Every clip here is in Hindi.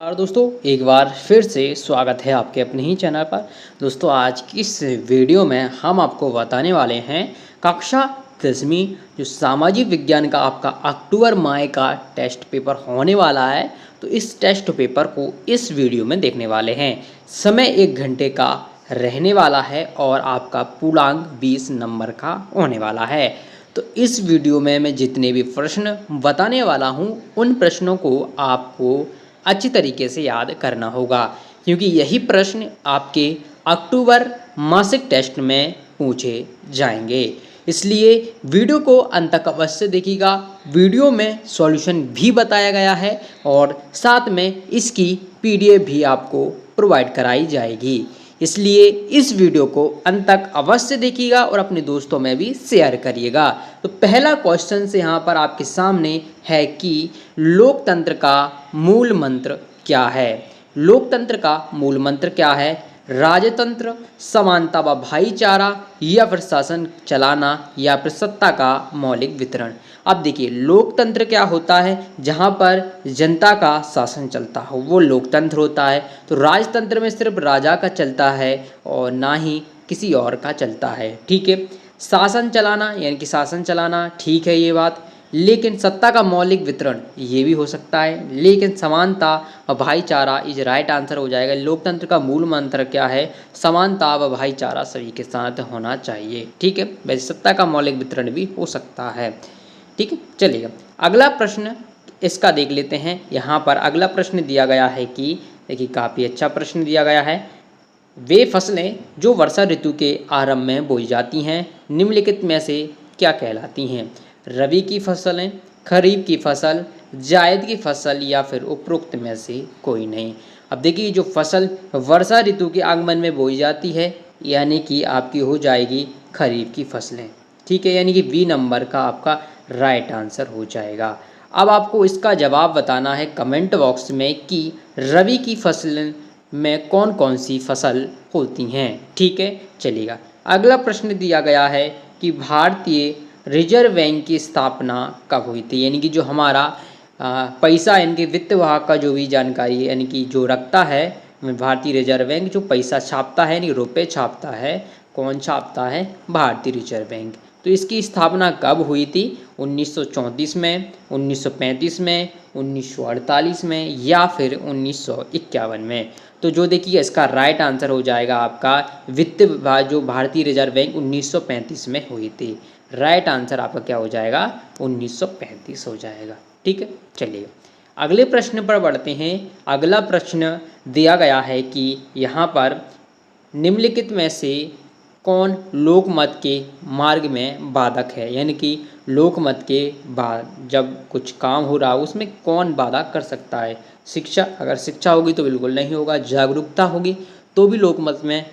और दोस्तों एक बार फिर से स्वागत है आपके अपने ही चैनल पर। दोस्तों आज की इस वीडियो में हम आपको बताने वाले हैं कक्षा 10वीं जो सामाजिक विज्ञान का आपका अक्टूबर माह का टेस्ट पेपर होने वाला है। तो इस टेस्ट पेपर को इस वीडियो में देखने वाले हैं। समय 1 घंटे का रहने वाला है और आपका पूर्णांक 20 नंबर का होने वाला है। तो इस वीडियो में मैं जितने भी प्रश्न बताने वाला हूँ उन प्रश्नों को आपको अच्छी तरीके से याद करना होगा, क्योंकि यही प्रश्न आपके अक्टूबर मासिक टेस्ट में पूछे जाएंगे। इसलिए वीडियो को अंत तक अवश्य देखिएगा। वीडियो में सॉल्यूशन भी बताया गया है और साथ में इसकी पीडीएफ भी आपको प्रोवाइड कराई जाएगी। इसलिए इस वीडियो को अंत तक अवश्य देखिएगा और अपने दोस्तों में भी शेयर करिएगा। तो पहला क्वेश्चन से यहाँ पर आपके सामने है कि लोकतंत्र का मूल मंत्र क्या है। लोकतंत्र का मूल मंत्र क्या है? राजतंत्र, समानता व भाईचारा, या फिर शासन चलाना, या फिर सत्ता का मौलिक वितरण। अब देखिए लोकतंत्र क्या होता है? जहाँ पर जनता का शासन चलता हो वो लोकतंत्र होता है। तो राजतंत्र में सिर्फ राजा का चलता है और ना ही किसी और का चलता है। ठीक है, शासन चलाना यानी कि शासन चलाना ठीक है ये बात, लेकिन सत्ता का मौलिक वितरण ये भी हो सकता है। लेकिन समानता व भाईचारा इज राइट आंसर हो जाएगा। लोकतंत्र का मूल मंत्र क्या है? समानता व भाईचारा सभी के साथ होना चाहिए। ठीक है, वैसे सत्ता का मौलिक वितरण भी हो सकता है। ठीक है, चलिएगा अगला प्रश्न इसका देख लेते हैं। यहाँ पर अगला प्रश्न दिया गया है कि देखिए काफ़ी अच्छा प्रश्न दिया गया है। वे फसलें जो वर्षा ऋतु के आरंभ में बोई जाती हैं निम्नलिखित में से क्या कहलाती हैं? रबी की फसलें, खरीफ की फसल, जायद की फसल, या फिर उपरोक्त में से कोई नहीं। अब देखिए जो फसल वर्षा ऋतु के आगमन में बोई जाती है यानी कि आपकी हो जाएगी खरीफ की फसलें। ठीक है, यानी कि बी नंबर का आपका राइट आंसर हो जाएगा। अब आपको इसका जवाब बताना है कमेंट बॉक्स में कि रबी की फसल में कौन कौन सी फसल होती हैं। ठीक है, चलिएगा अगला प्रश्न दिया गया है कि भारतीय रिजर्व बैंक की स्थापना कब हुई थी? यानी कि जो हमारा पैसा यानी कि वित्त विभाग का जो भी जानकारी यानी कि जो रखता है भारतीय रिजर्व बैंक, जो पैसा छापता है यानी रुपए छापता है, कौन छापता है? भारतीय रिजर्व बैंक। तो इसकी स्थापना कब हुई थी? 1934 में, 1935 में, 1948 में, या फिर 1951 में। तो जो देखिए इसका राइट आंसर हो जाएगा आपका वित्त विभाग जो भारतीय रिजर्व बैंक 1935 में हुई थी। राइट आंसर आपका क्या हो जाएगा? 1935 हो जाएगा। ठीक है, चलिए अगले प्रश्न पर बढ़ते हैं। अगला प्रश्न दिया गया है कि यहाँ पर निम्नलिखित में से कौन लोकमत के मार्ग में बाधक है? यानी कि लोकमत के बाद जब कुछ काम हो रहा हो उसमें कौन बाधा कर सकता है? शिक्षा, अगर शिक्षा होगी तो बिल्कुल नहीं होगा। जागरूकता होगी तो भी लोकमत में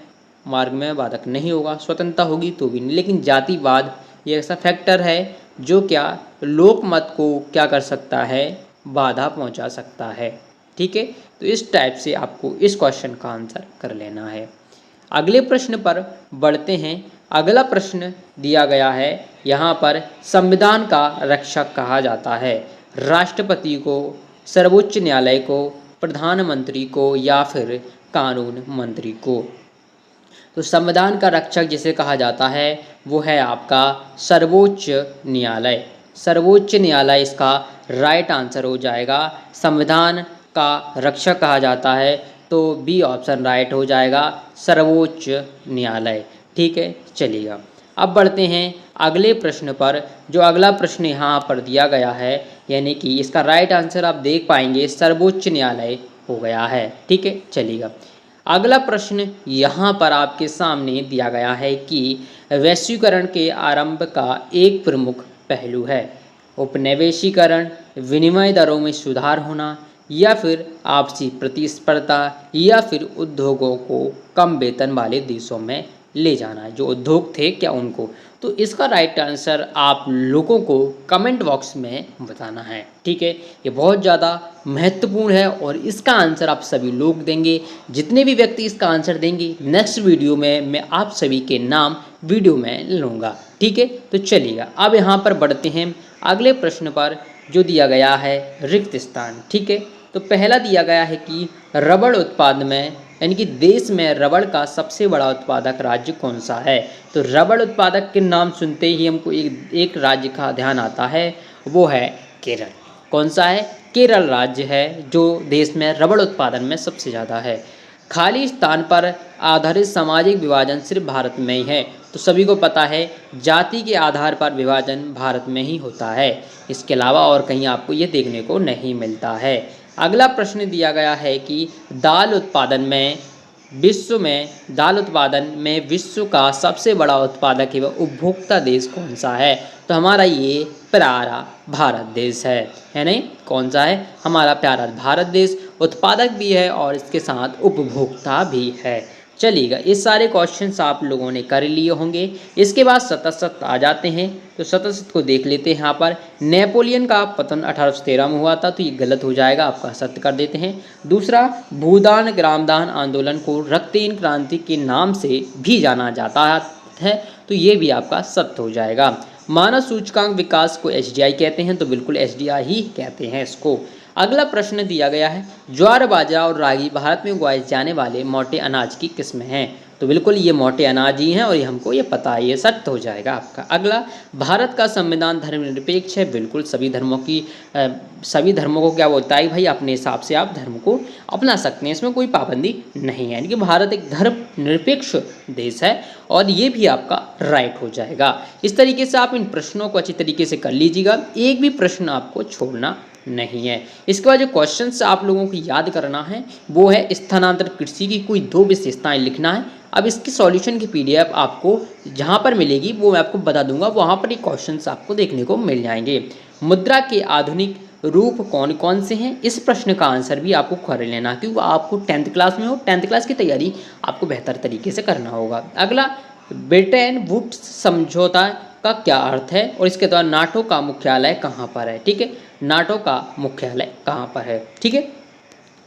मार्ग में बाधक नहीं होगा। स्वतंत्रता होगी तो भी नहीं। लेकिन जातिवाद ये ऐसा फैक्टर है जो क्या लोकमत को क्या कर सकता है? बाधा पहुंचा सकता है। ठीक है, तो इस टाइप से आपको इस क्वेश्चन का आंसर कर लेना है। अगले प्रश्न पर बढ़ते हैं। अगला प्रश्न दिया गया है, यहाँ पर संविधान का रक्षक कहा जाता है राष्ट्रपति को, सर्वोच्च न्यायालय को, प्रधानमंत्री को, या फिर कानून मंत्री को? तो संविधान का रक्षक जिसे कहा जाता है वो है आपका सर्वोच्च न्यायालय। सर्वोच्च न्यायालय इसका राइट आंसर हो जाएगा। संविधान का रक्षक कहा जाता है तो बी ऑप्शन राइट हो जाएगा, सर्वोच्च न्यायालय। ठीक है, चलिएगा अब बढ़ते हैं अगले प्रश्न पर। जो अगला प्रश्न यहाँ पर दिया गया है यानी कि इसका राइट आंसर आप देख पाएंगे सर्वोच्च न्यायालय हो गया है। ठीक है, चलिएगा अगला प्रश्न यहाँ पर आपके सामने दिया गया है कि वैश्वीकरण के आरंभ का एक प्रमुख पहलू है उपनिवेशीकरण, विनिमय दरों में सुधार होना, या फिर आपसी प्रतिस्पर्धा, या फिर उद्योगों को कम वेतन वाले देशों में ले जाना, जो उद्योग थे क्या उनको। तो इसका राइट आंसर आप लोगों को कमेंट बॉक्स में बताना है। ठीक है, ये बहुत ज़्यादा महत्वपूर्ण है और इसका आंसर आप सभी लोग देंगे। जितने भी व्यक्ति इसका आंसर देंगे नेक्स्ट वीडियो में मैं आप सभी के नाम वीडियो में लूँगा। ठीक है, तो चलिएगा अब यहाँ पर बढ़ते हैं अगले प्रश्न पर जो दिया गया है रिक्त स्थान। ठीक है, तो पहला दिया गया है कि रबड़ उत्पादन में यानी कि देश में रबड़ का सबसे बड़ा उत्पादक राज्य कौन सा है। तो रबड़ उत्पादक के नाम सुनते ही हमको एक राज्य का ध्यान आता है, वो है केरल। कौन सा है? केरल राज्य है जो देश में रबड़ उत्पादन में सबसे ज़्यादा है। खाली स्थान पर आधारित सामाजिक विभाजन सिर्फ भारत में ही है। तो सभी को पता है जाति के आधार पर विभाजन भारत में ही होता है, इसके अलावा और कहीं आपको ये देखने को नहीं मिलता है। अगला प्रश्न दिया गया है कि दाल उत्पादन में विश्व का सबसे बड़ा उत्पादक एवं उपभोक्ता देश कौन सा है। तो हमारा ये प्यारा भारत देश है नहीं? कौन सा है? हमारा प्यारा भारत देश उत्पादक भी है और इसके साथ उपभोक्ता भी है। चलिएगा, ये सारे क्वेश्चंस आप लोगों ने कर लिए होंगे। इसके बाद सतसत आ जाते हैं, तो सतसत को देख लेते हैं। यहाँ पर नेपोलियन का पतन 1813 में हुआ था, तो ये गलत हो जाएगा, आपका सत्य कर देते हैं। दूसरा, भूदान ग्रामदान आंदोलन को रक्तहीन क्रांति के नाम से भी जाना जाता है, तो ये भी आपका सत्य हो जाएगा। मानव सूचकांक विकास को एसडीआई कहते हैं, तो बिल्कुल एसडीआई ही कहते हैं इसको। अगला प्रश्न दिया गया है, ज्वार बाजरा और रागी भारत में उगाए जाने वाले मोटे अनाज की किस्में हैं। तो बिल्कुल ये मोटे अनाज ही हैं और ये हमको ये पता है, ये सत्य हो जाएगा आपका। अगला, भारत का संविधान धर्मनिरपेक्ष है। बिल्कुल सभी धर्मों को क्या बोलता है भाई, अपने हिसाब से आप धर्म को अपना सकते हैं, इसमें कोई पाबंदी नहीं है, यानी कि भारत एक धर्मनिरपेक्ष देश है और ये भी आपका राइट हो जाएगा। इस तरीके से आप इन प्रश्नों को अच्छी तरीके से कर लीजिएगा, एक भी प्रश्न आपको छोड़ना नहीं है। इसके बाद जो क्वेश्चंस आप लोगों को याद करना है वो है स्थानांतरित कृषि की कोई 2 विशेषताएं लिखना है। अब इसकी सॉल्यूशन की पीडीएफ आपको जहां पर मिलेगी वो मैं आपको बता दूंगा, वहां पर ये क्वेश्चंस आपको देखने को मिल जाएंगे। मुद्रा के आधुनिक रूप कौन कौन से हैं, इस प्रश्न का आंसर भी आपको कर लेना, क्योंकि आपको 10th क्लास में हो, 10th क्लास की तैयारी आपको बेहतर तरीके से करना होगा। अगला, ब्रिटेन वुड्स समझौता का क्या अर्थ है और इसके द्वारा नाटो का मुख्यालय कहाँ पर है। ठीक है, नाटो का मुख्यालय कहाँ पर है। ठीक है,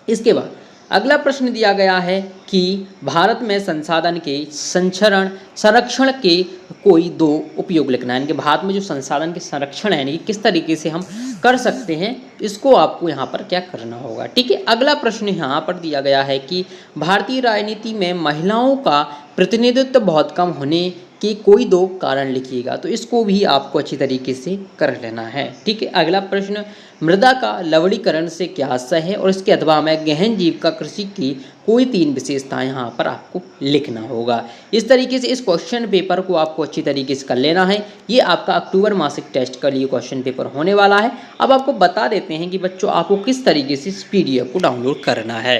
इसके बाद अगला प्रश्न दिया गया है कि भारत में संसाधन के संरक्षण के कोई 2 उपयोग लिखना है, यानी कि भारत में जो संसाधन के संरक्षण है, यानी कि किस तरीके से हम कर सकते हैं, इसको आपको यहाँ पर क्या करना होगा। ठीक है, अगला प्रश्न यहाँ पर दिया गया है कि भारतीय राजनीति में महिलाओं का प्रतिनिधित्व बहुत कम होने कि कोई 2 कारण लिखिएगा, तो इसको भी आपको अच्छी तरीके से कर लेना है। ठीक है, अगला प्रश्न, मृदा का लवणीकरण से क्या आशय है और इसके अथवा में गहन जीविका कृषि की कोई 3 विशेषताएं यहाँ पर आपको लिखना होगा। इस तरीके से इस क्वेश्चन पेपर को आपको अच्छी तरीके से कर लेना है। ये आपका अक्टूबर मासिक टेस्ट के लिए क्वेश्चन पेपर होने वाला है। अब आपको बता देते हैं कि बच्चों आपको किस तरीके से इस पीडीएफ को डाउनलोड करना है।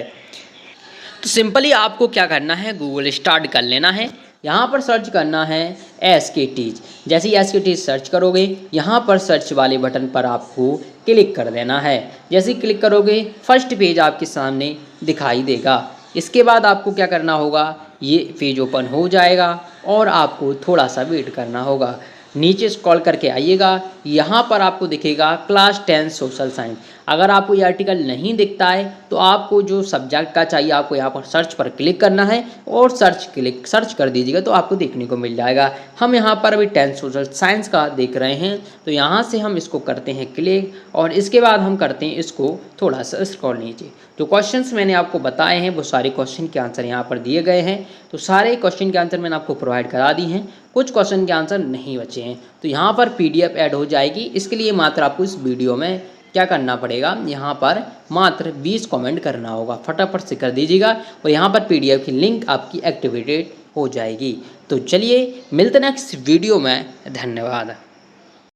तो सिंपली आपको क्या करना है, गूगल स्टार्ट कर लेना है। यहाँ पर सर्च करना है SKTs। जैसे ही SKTs सर्च करोगे, यहाँ पर सर्च वाले बटन पर आपको क्लिक कर देना है। जैसे ही क्लिक करोगे, फर्स्ट पेज आपके सामने दिखाई देगा। इसके बाद आपको क्या करना होगा, ये पेज ओपन हो जाएगा और आपको थोड़ा सा वेट करना होगा। नीचे स्क्रॉल करके आइएगा, यहाँ पर आपको दिखेगा क्लास 10 सोशल साइंस। अगर आपको ये आर्टिकल नहीं दिखता है तो आपको जो सब्जेक्ट का चाहिए, आपको यहाँ पर सर्च पर क्लिक करना है और सर्च कर दीजिएगा तो आपको देखने को मिल जाएगा। हम यहाँ पर अभी 10 सोशल साइंस का देख रहे हैं, तो यहाँ से हम इसको करते हैं क्लिक और इसके बाद हम करते हैं इसको थोड़ा सा स्क्रॉल नीचे। जो क्वेश्चंस मैंने आपको बताए हैं वो सारे क्वेश्चन के आंसर यहाँ पर दिए गए हैं। तो सारे क्वेश्चन के आंसर मैंने आपको प्रोवाइड करा दी हैं, कुछ क्वेश्चन के आंसर नहीं बचे हैं, तो यहाँ पर पीडीएफ ऐड हो जाएगी। इसके लिए मात्र आपको इस वीडियो में क्या करना पड़ेगा, यहाँ पर मात्र 20 कमेंट करना होगा, फटाफट से कर दीजिएगा और यहाँ पर पीडीएफ की लिंक आपकी एक्टिवेटेड हो जाएगी। तो चलिए मिलते नेक्स्ट वीडियो में, धन्यवाद।